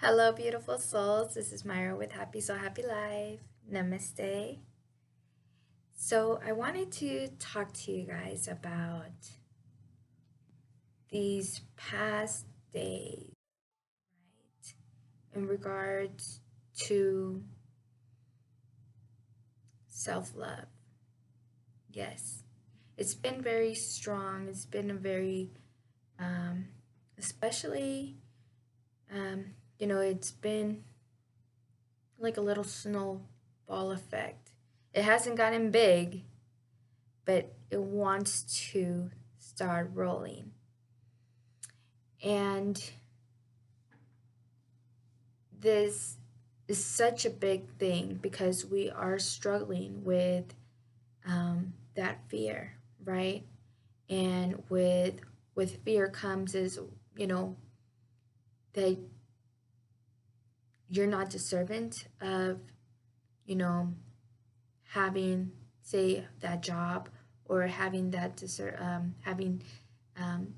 Hello, beautiful souls. This is Myra with Happy Soul Happy Life. Namaste. So, I wanted to talk to you guys about these past days, right? In regards to self love. Yes, it's been very strong. It's been a very, um, especially, it's been like a little snowball effect. It hasn't gotten big, but it wants to start rolling. And this is such a big thing because we are struggling with that fear, right? And with fear comes is that you're not the servant of you know having, say, that job, or having having um,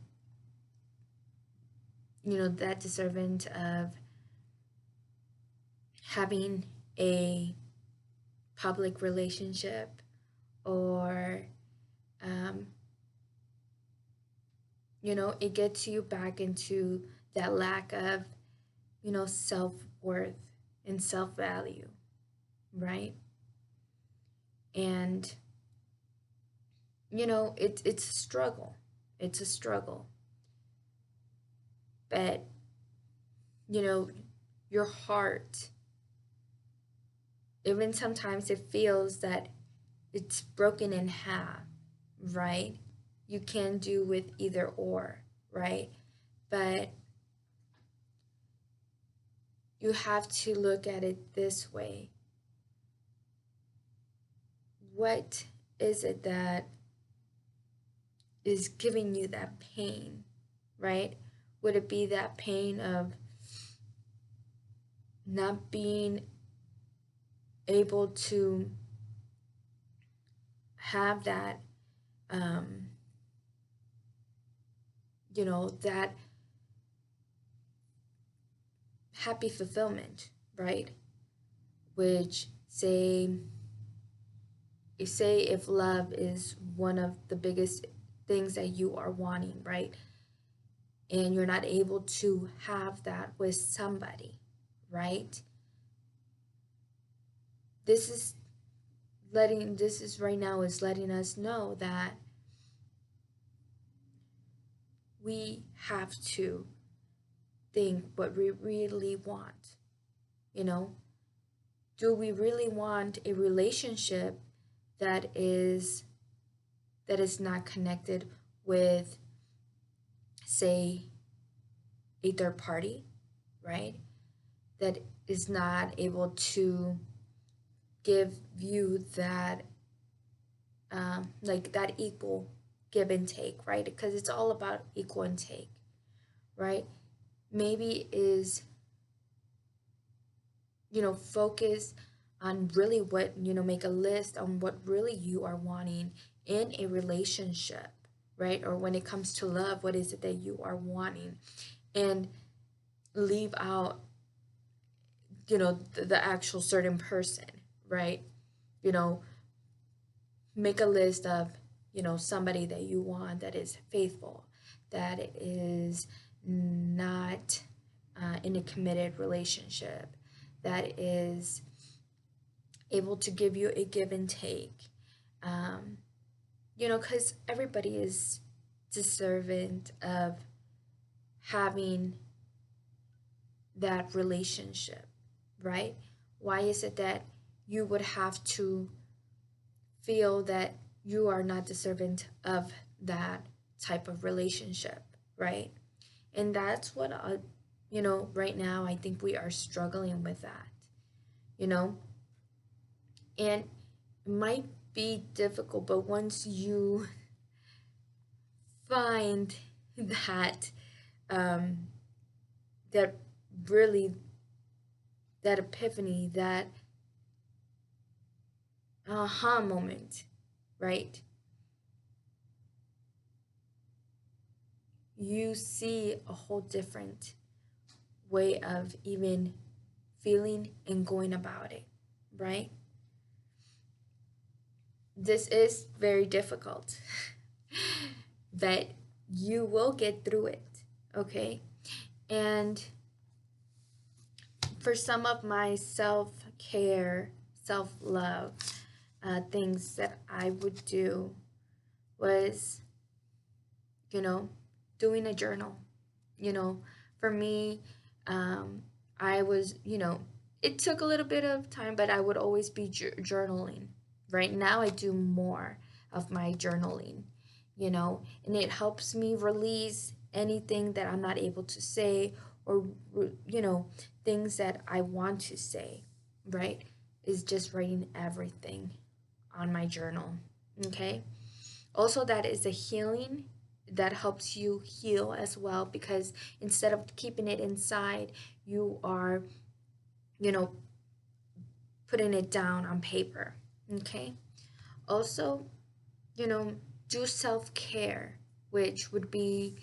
that deservant of having a public relationship, or um, it gets you back into that lack of self-worth and self-value, right? And it's a struggle. It's a struggle. But you know your heart, even sometimes it feels that it's broken in half, right? You can do with either or, right? But you have to look at it this way. What is it that is giving you that pain, right? Would it be that pain of not being able to have that, um, that happy fulfillment, right? Which say if love is one of the biggest things that you are wanting, right? And you're not able to have that with somebody, right? This is right now is letting us know that we have to think what we really want. You know, do we really want a relationship that is not connected with, say, a third party, right? That is not able to give you that, like that equal give and take, right? Because it's all about equal and take, right? Maybe is focus on really what, make a list on what really you are wanting in a relationship, right? Or when it comes to love, what is it that you are wanting? And leave out, the actual certain person, right? You know, make a list of, somebody that you want that is faithful, that is not in a committed relationship, that is able to give you a give and take. Because everybody is deserving of having that relationship, right? Why is it that you would have to feel that you are not deserving of that type of relationship, right? And that's what, right now I think we are struggling with that, you know? And it might be difficult, but once you find that, um, that really, that epiphany, that aha moment, right? You see a whole different way of even feeling and going about it, right? This is very difficult, but you will get through it, okay? And for some of my self care, self love things that I would do was, you know, doing a journal. You know, for me, I was, it took a little bit of time, but I would always be journaling. Right now, I do more of my journaling, and it helps me release anything that I'm not able to say, or, things that I want to say, right? Is just writing everything on my journal, okay? Also, that is a healing that helps you heal as well, because instead of keeping it inside, you are, you know, putting it down on paper, okay? Also, you know, do self care, which would be,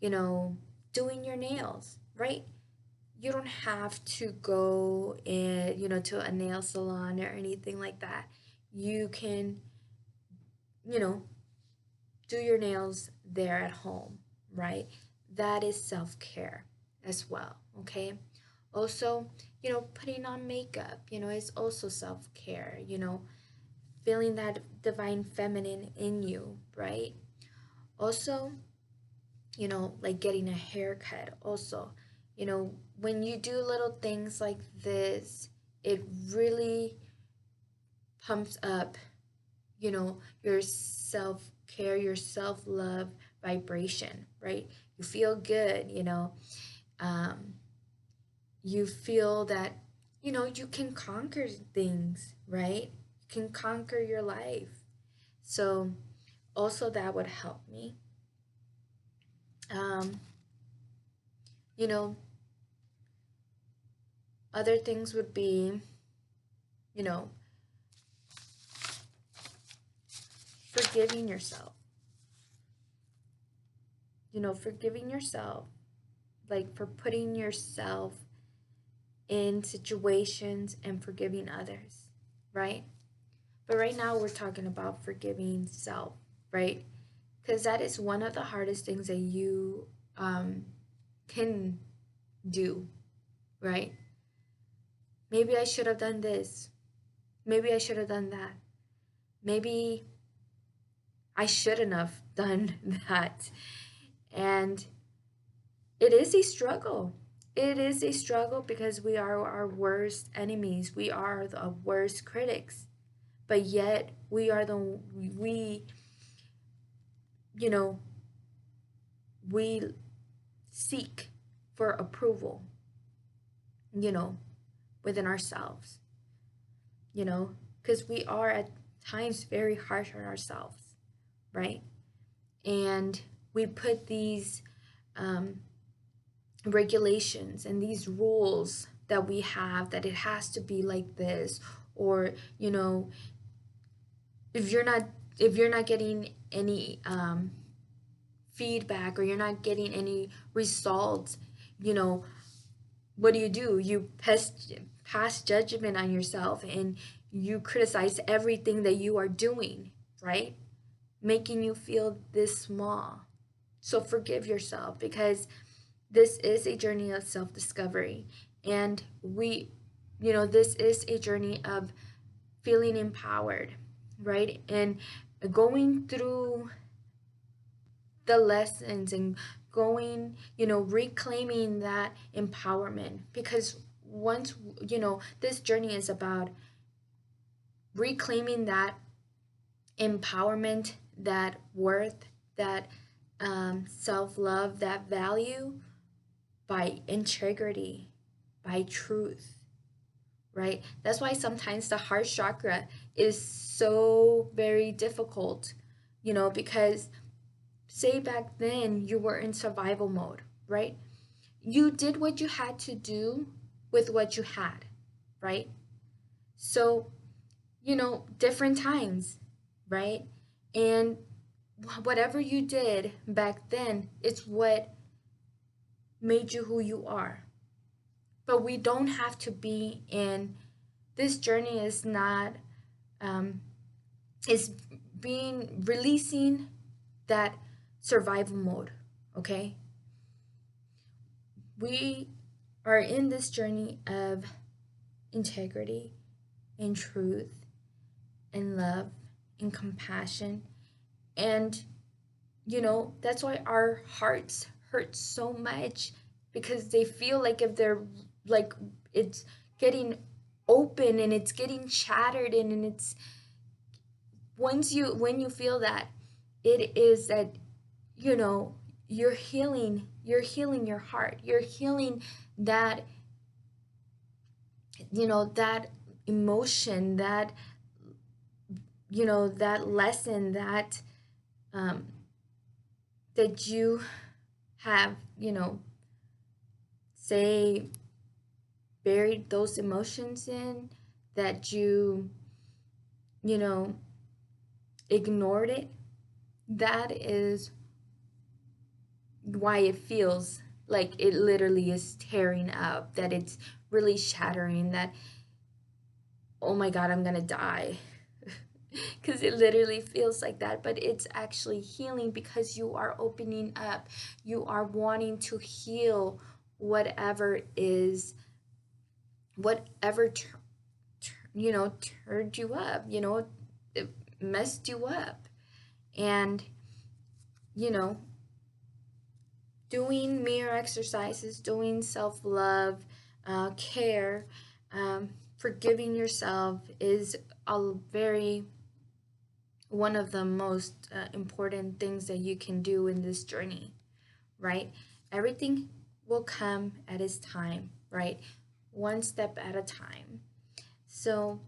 you know, doing your nails, right? You don't have to go in, to a nail salon or anything like that. You can, you know, do your nails there at home, right? That is self care as well, okay? Also, putting on makeup, is also self care, feeling that divine feminine in you, right? Also, like getting a haircut, also, when you do little things like this, it really pumps up, your self care, your self love vibration, right? You feel good, um, you feel that, you can conquer things, right? You can conquer your life. So, also, that would help me. Um, you know, other things would be, you know, forgiving yourself. Forgiving yourself, like for putting yourself in situations and forgiving others, right? But right now we're talking about forgiving self, right? Because that is one of the hardest things that you can do, right? Maybe I should have done this. Maybe I should have done that. Maybe I shouldn't have done that. And it is a struggle. It is a struggle because we are our worst enemies. We are the worst critics. But yet you know, we seek for approval, within ourselves, because we are at times very harsh on ourselves, right? And we put these regulations and these rules that we have, that it has to be like this, or if you're not getting any feedback, or you're not getting any results, what do? You pass judgment on yourself, and you criticize everything that you are doing, right? Making you feel this small. So forgive yourself, because this is a journey of self-discovery, and this is a journey of feeling empowered, right? And going through the lessons, and going, reclaiming that empowerment, because once, this journey is about reclaiming that empowerment, that worth, that self-love, that value, by integrity, by truth, right? That's why sometimes the heart chakra is so very difficult, because say back then you were in survival mode, right? You did what you had to do with what you had, right? So, different times, right? And whatever you did back then, it's what made you who you are, But we don't have to be in this journey. Is not is being releasing that survival mode. Okay, we are in this journey of integrity and truth and love and compassion. And that's why our hearts hurt so much, because they feel like if they're like it's getting open and it's getting shattered, and it's when you feel that, it is that you know you're healing your heart, you're healing that that emotion, that that lesson, that um that you have say buried those emotions in, that you know ignored it. That is why it feels like it literally is tearing up, that it's really shattering, that oh my god, I'm gonna die. Because it literally feels like that, but it's actually healing, because you are opening up, you are wanting to heal whatever is whatever turned you up, it messed you up. And you know doing mirror exercises, doing self-love, care, forgiving yourself is a very one of the most important things that you can do in this journey, right? Everything will come at its time, right? One step at a time. So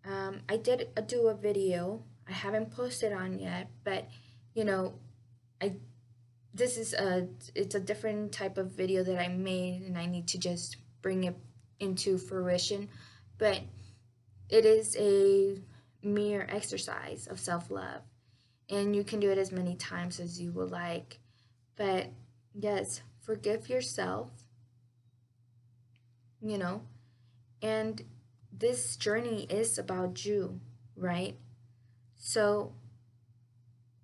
I did do a video. I haven't posted on yet, but I this is it's a different type of video that I made, and I need to just bring it into fruition. But it is a mere exercise of self-love, and you can do it as many times as you would like. But yes, forgive yourself, you know and this journey is about you, right? So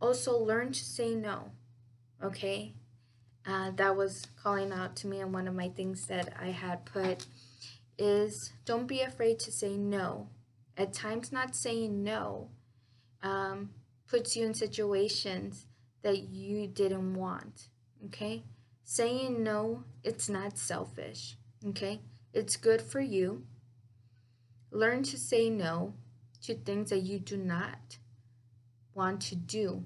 also learn to say no. Okay, that was calling out to me, and one of my things that I had put is don't be afraid to say no. At times, not saying no puts you in situations that you didn't want. Okay, saying no, it's not selfish. Okay, it's good for you. Learn to say no to things that you do not want to do,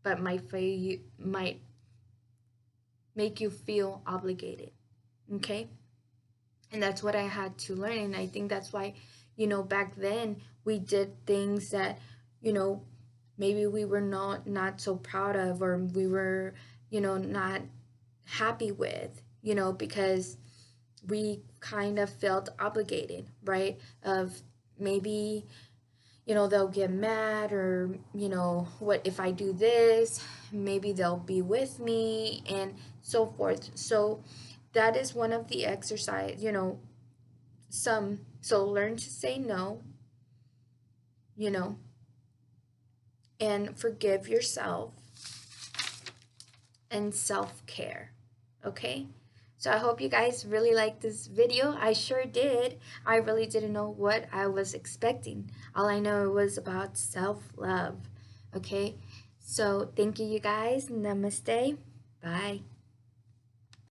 but might make you feel obligated. Okay, and that's what I had to learn. And I think that's why back then we did things that maybe we were not so proud of, or we were not happy with, because we kind of felt obligated, right? Of maybe they'll get mad, or what if I do this, maybe they'll be with me, and so forth. So that is one of the exercise, so learn to say no, you know and forgive yourself, and self-care. Okay, so I hope you guys really liked this video. I sure did. I really didn't know what I was expecting. All I know it was about self-love. Okay, so thank you, you guys. Namaste. Bye.